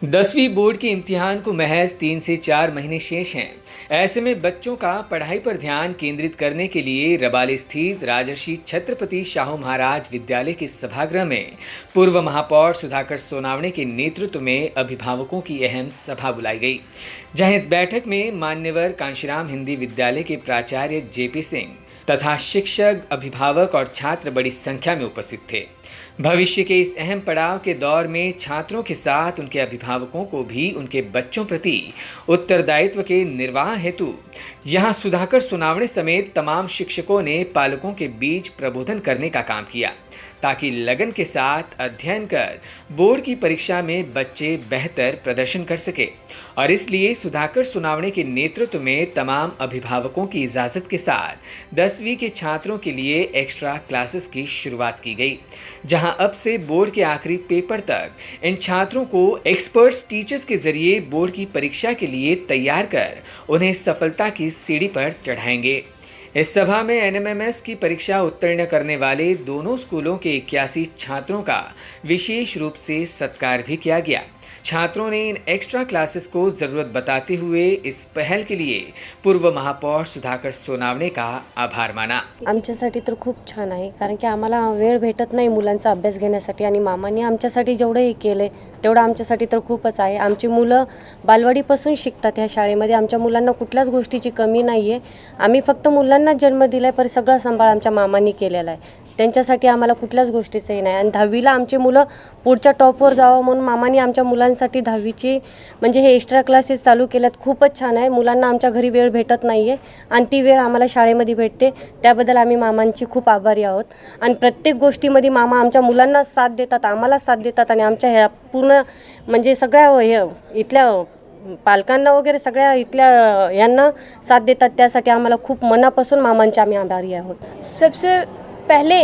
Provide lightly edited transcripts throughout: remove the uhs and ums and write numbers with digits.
10वीं बोर्ड के इम्तिहान को महज 3 से 4 महीने शेष हैं। ऐसे में बच्चों का पढ़ाई पर ध्यान केंद्रित करने के लिए रबाली स्थित राजर्षि छत्रपति शाहू महाराज विद्यालय के सभागृह में पूर्व महापौर सुधाकर सोनावणे के नेतृत्व में अभिभावकों की अहम सभा बुलाई गई, जहां इस बैठक में मान्यवर कांशीराम हिंदी विद्यालय के प्राचार्य जेपी सिंह तथा शिक्षक, अभिभावक और छात्र बड़ी संख्या में उपस्थित थे। भविष्य के इस अहम पड़ाव के दौर में छात्रों के साथ उनके अभिभावकों को भी उनके बच्चों प्रति उत्तरदायित्व के निर्वाह हेतु यहां सुधाकर सोनावणे समेत तमाम शिक्षकों ने पालकों के बीच प्रबोधन करने का काम किया, ताकि लगन के साथ अध्ययन कर बोर्ड की परीक्षा में बच्चे बेहतर प्रदर्शन कर सके। और इसलिए सुधाकर सोनावणे के नेतृत्व में तमाम अभिभावकों की इजाज़त के साथ 10वीं के छात्रों के लिए एक्स्ट्रा क्लासेस की शुरुआत की गई, जहां अब से बोर्ड के आखिरी पेपर तक इन छात्रों को एक्सपर्ट्स टीचर्स के जरिए बोर्ड की परीक्षा के लिए तैयार कर उन्हें सफलता की सीढ़ी पर चढ़ाएंगे। इस सभा में एनएमएमएस की परीक्षा उत्तीर्ण करने वाले दोनों स्कूलों के 81 छात्रों का विशेष रूप से सत्कार भी किया गया। छात्रों ने इन एक्स्ट्रा क्लासेस को ज़रूरत बताते हुए इस पहल के लिए पूर्व महापौर सुधाकर सोनावणे का आभार माना। आमच्यासाठी तर खूप छान आहे, कारण की आम्हाला वेळ भेटत नाही मुलांचा अभ्यास घेण्यासाठी आणि मामांनी आमच्यासाठी जेवढं हे केले तेवढं आमच्यासाठी तर खूपच आहे। आमची मुलं बालवाडीपासून शिकतात ह्या शाळेमध्ये। आमच्या मुलांना कुठल्याच गोष्टीची कमी नाही आहे। आम्ही फक्त मुलांना जन्म दिलाय, पण सगळा सांभाळ आमच्या मामांनी केलेला आहे। त्यांच्यासाठी आम्हाला कुठल्याच गोष्टीचं हे नाही। आणि 10वीला आमची मुलं पुढच्या टॉपवर जावं म्हणून मामांनी आमच्या मुलांसाठी 10वीची म्हणजे हे एक्स्ट्रा क्लासेस चालू केल्यात। खूपच छान आहे। मुलांना आमच्या घरी वेळ भेटत नाही आहे आणि ती वेळ आम्हाला शाळेमध्ये भेटते, त्याबद्दल आम्ही मामांची खूप आभारी आहोत। आणि प्रत्येक गोष्टीमध्ये मामा आमच्या मुलांना साथ देतात, आम्हाला साथ देतात आणि आमच्या ह्या पूर्ण म्हणजे सगळ्या इथल्या पालकांना वगैरे सगळ्या इथल्या यांना साथ देतात, त्यासाठी आम्हाला खूप मनापासून मामांचे आम्ही आभारी आहोत। सबसे पहले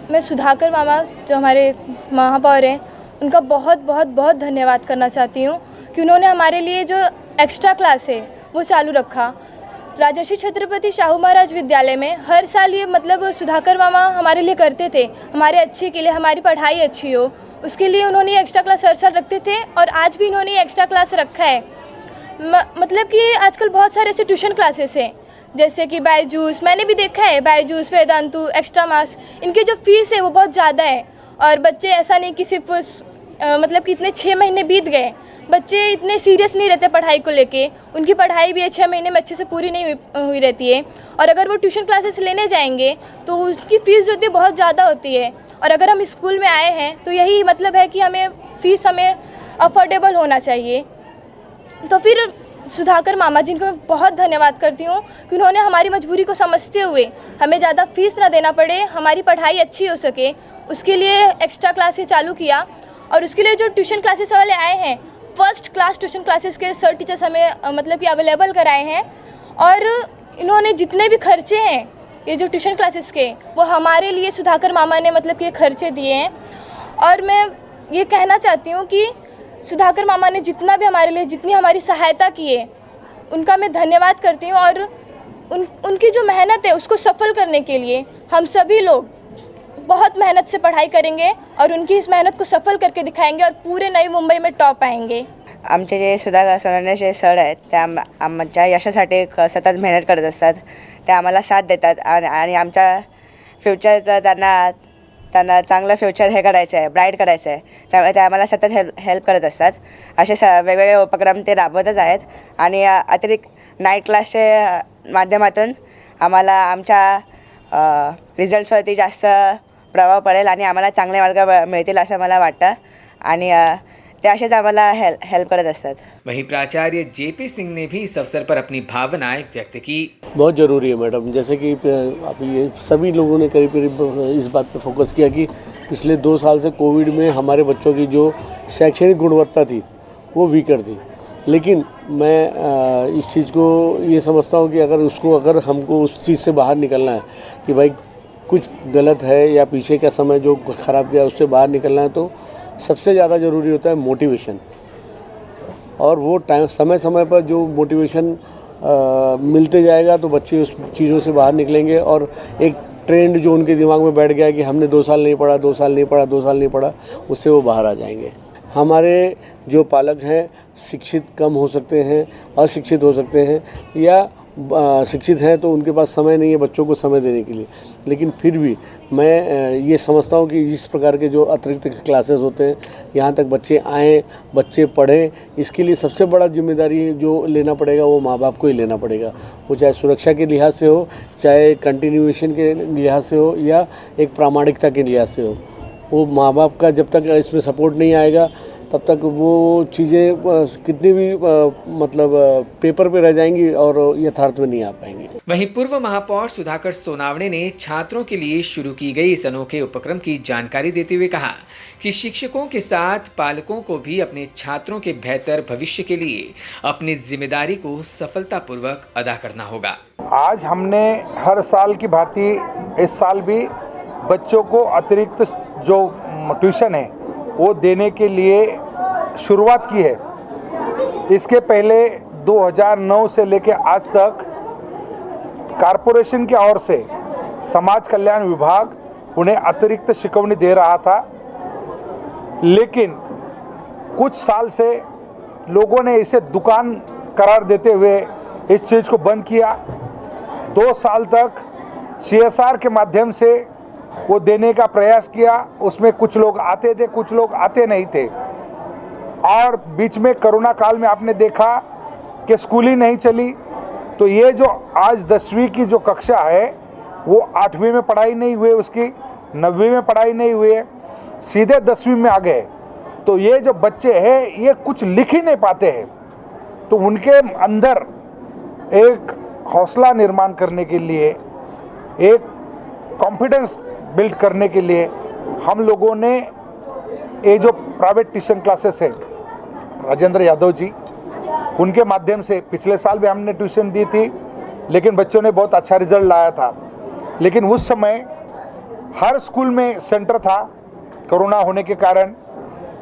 मैं सुधाकर मामा जो हमारे महापौर हैं उनका बहुत बहुत बहुत धन्यवाद करना चाहती हूँ कि उन्होंने हमारे लिए जो एक्स्ट्रा क्लास है वो चालू रखा। राजर्षि छत्रपति शाहू महाराज विद्यालय में हर साल ये मतलब सुधाकर मामा हमारे लिए करते थे, हमारे अच्छे के लिए, हमारी पढ़ाई अच्छी हो उसके लिए उन्होंने एक्स्ट्रा क्लास हर साल रखते थे और आज भी इन्होंने एक्स्ट्रा क्लास रखा है। मतलब कि आजकल बहुत सारे ऐसे ट्यूशन क्लासेस हैं जैसे कि बायजूस, मैंने भी देखा है बायजूस, वेदांतु, एक्स्ट्रा मार्क्स, इनकी जो फीस है वो बहुत ज़्यादा है। और बच्चे ऐसा नहीं कि सिर्फ मतलब कि इतने 6 महीने बीत गए, बच्चे इतने सीरियस नहीं रहते पढ़ाई को लेके, उनकी पढ़ाई भी 6 महीने में अच्छे से पूरी नहीं हुई रहती है। और अगर वो ट्यूशन क्लासेस लेने जाएंगे तो उसकी फ़ीस जो होती है बहुत ज़्यादा होती है। और अगर हम स्कूल में आए हैं तो यही मतलब है कि हमें फ़ीस हमें अफोर्डेबल होना चाहिए। तो फिर सुधाकर मामा जी को मैं बहुत धन्यवाद करती हूँ कि उन्होंने हमारी मजबूरी को समझते हुए हमें ज़्यादा फीस ना देना पड़े, हमारी पढ़ाई अच्छी हो सके, उसके लिए एक्स्ट्रा क्लासेस चालू किया। और उसके लिए जो ट्यूशन क्लासेस वाले आए हैं, फर्स्ट क्लास ट्यूशन क्लासेस के सर टीचर्स हमें मतलब कि अवेलेबल कराए हैं। और इन्होंने जितने भी खर्चे हैं ये जो ट्यूशन क्लासेस के, वो हमारे लिए सुधाकर मामा ने मतलब कि खर्चे दिए हैं। और मैं ये कहना चाहती हूँ कि सुधाकर मामा ने जितना भी हमारे लिए जितनी हमारी सहायता की है उनका मैं धन्यवाद करती हूँ। और उनकी जो मेहनत है उसको सफल करने के लिए हम सभी लोग बहुत मेहनत से पढ़ाई करेंगे और उनकी इस मेहनत को सफल करके दिखाएंगे और पूरे नई मुंबई में टॉप आएंगे। आमचे जे सुधाकर सोनावणे जे सर आहेत ते आमच्या यशासाठी सतत मेहनत करत असतात, ते आम्हाला साथ देतात आणि आमच्या फ्युचरचं त्यांना चांगलं फ्युचर हे करायचं आहे, ब्राईट करायचं आहे, त्यामुळे ते आम्हाला सतत हेल्प करत असतात। असे वेगवेगळे उपक्रम ते राबवतच आहेत आणि अतिरिक्त नाईट क्लासच्या माध्यमातून आम्हाला आमच्या रिझल्ट्सवरती जास्त प्रभाव पडेल आणि आम्हाला चांगले मार्क मिळतील असं मला वाटतं आणि ते असेच आम्हाला हेल्प करत असतात। वहीं प्राचार्य जेपी सिंह ने भी इस अवसर पर अपनी भावनाएं व्यक्त की। बहुत ज़रूरी है मैडम, जैसे कि अभी ये सभी लोगों ने करीब करीब इस बात पर फोकस किया कि पिछले 2 साल से कोविड में हमारे बच्चों की जो शैक्षणिक गुणवत्ता थी वो वीकर थी। लेकिन मैं इस चीज़ को ये समझता हूँ कि अगर हमको उस चीज़ से बाहर निकलना है कि भाई कुछ गलत है या पीछे का समय जो ख़राब किया उससे बाहर निकलना है, तो सबसे ज़्यादा ज़रूरी होता है मोटिवेशन। और वो टाइम समय पर जो मोटिवेशन मिलते जाएगा तो बच्चे उस चीज़ों से बाहर निकलेंगे। और एक ट्रेंड जो उनके दिमाग में बैठ गया है कि हमने 2 साल नहीं पढ़ा, 2 साल नहीं पढ़ा, 2 साल नहीं पढ़ा, उससे वो बाहर आ जाएंगे। हमारे जो पालक हैं शिक्षित कम हो सकते हैं, अशिक्षित हो सकते हैं, या शिक्षित हैं तो उनके पास समय नहीं है बच्चों को समय देने के लिए। लेकिन फिर भी मैं ये समझता हूँ कि इस प्रकार के जो अतिरिक्त क्लासेस होते हैं, यहाँ तक बच्चे आएँ, बच्चे पढ़ें, इसके लिए सबसे बड़ा जिम्मेदारी जो लेना पड़ेगा वो माँ बाप को ही लेना पड़ेगा। वो चाहे सुरक्षा के लिहाज से हो, चाहे कंटिन्यूएशन के लिहाज से हो, या एक प्रामाणिकता के लिहाज से हो। वो माँ बाप का जब तक इसमें सपोर्ट नहीं आएगा तब तक वो चीज़ें कितनी भी मतलब पेपर पे रह जाएंगी और यथार्थ में नहीं आ पाएंगी। वहीं पूर्व महापौर सुधाकर सोनावणे ने छात्रों के लिए शुरू की गई इस अनोखे उपक्रम की जानकारी देते हुए कहा कि शिक्षकों के साथ पालकों को भी अपने छात्रों के बेहतर भविष्य के लिए अपनी जिम्मेदारी को सफलतापूर्वक अदा करना होगा। आज हमने हर साल की भांति इस साल भी बच्चों को अतिरिक्त जो ट्यूशन है वो देने के लिए शुरुआत की है। इसके पहले 2009 से लेकर आज तक कारपोरेशन की ओर से समाज कल्याण विभाग उन्हें अतिरिक्त शिकवनी दे रहा था, लेकिन कुछ साल से लोगों ने इसे दुकान करार देते हुए इस चीज़ को बंद किया। 2 साल तक CSR के माध्यम से वो देने का प्रयास किया। उसमें कुछ लोग आते थे, कुछ लोग आते नहीं थे, और बीच में कोरोना काल में आपने देखा कि स्कूल ही नहीं चली। तो ये जो आज 10वीं की जो कक्षा है वो 8वीं में पढ़ाई नहीं हुई, उसकी 9वीं में पढ़ाई नहीं हुई है, सीधे 10वीं में आ गए। तो ये जो बच्चे हैं ये कुछ लिख ही नहीं पाते हैं। तो उनके अंदर एक हौसला निर्माण करने के लिए, एक कॉन्फिडेंस बिल्ड करने के लिए हम लोगों ने ये जो प्राइवेट ट्यूशन क्लासेस है, राजेंद्र यादव जी उनके माध्यम से पिछले साल भी हमने ट्यूशन दी थी, लेकिन बच्चों ने बहुत अच्छा रिजल्ट लाया था। लेकिन उस समय हर स्कूल में सेंटर था कोरोना होने के कारण,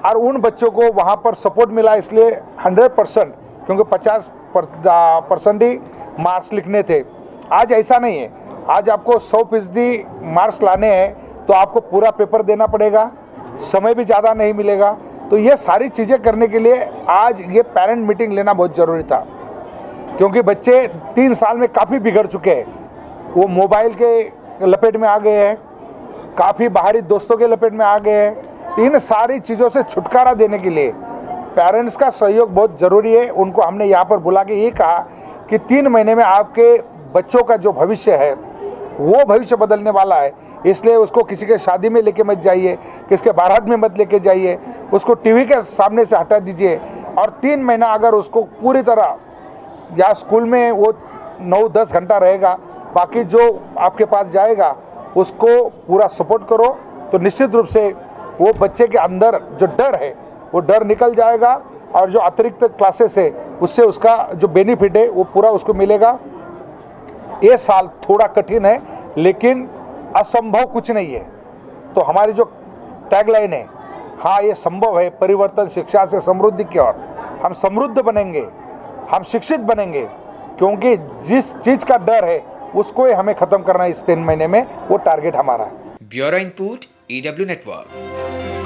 और उन बच्चों को वहाँ पर सपोर्ट मिला, इसलिए 100%, क्योंकि 50% ही मार्क्स लिखने थे। आज ऐसा नहीं है। आज आपको 100% मार्क्स लाने हैं तो आपको पूरा पेपर देना पड़ेगा, समय भी ज़्यादा नहीं मिलेगा। तो ये सारी चीज़ें करने के लिए आज ये पेरेंट मीटिंग लेना बहुत ज़रूरी था, क्योंकि बच्चे 3 साल में काफ़ी बिगड़ चुके हैं। वो मोबाइल के लपेट में आ गए हैं, काफ़ी बाहरी दोस्तों के लपेट में आ गए हैं। तो इन सारी चीज़ों से छुटकारा देने के लिए पेरेंट्स का सहयोग बहुत ज़रूरी है। उनको हमने यहाँ पर बुला के ये कहा कि 3 महीने में आपके बच्चों का जो भविष्य है वो भविष्य बदलने वाला है, इसलिए उसको किसी के शादी में लेके मत जाइए, किसी के बारात में मत लेके जाइए, उसको टीवी के सामने से हटा दीजिए। और 3 महीना अगर उसको पूरी तरह या स्कूल में वो 9-10 घंटा रहेगा, बाकी जो आपके पास जाएगा उसको पूरा सपोर्ट करो, तो निश्चित रूप से वो बच्चे के अंदर जो डर है वो डर निकल जाएगा, और जो अतिरिक्त क्लासेस है उससे उसका जो बेनिफिट है वो पूरा उसको मिलेगा। ये साल थोड़ा कठिन है, लेकिन असंभव कुछ नहीं है। तो हमारी जो टैगलाइन है, हाँ ये संभव है, परिवर्तन शिक्षा से समृद्धि की ओर। हम समृद्ध बनेंगे, हम शिक्षित बनेंगे, क्योंकि जिस चीज़ का डर है उसको ही हमें ख़त्म करना है इस 3 महीने में, वो टारगेट हमारा है। Bureau input EW network.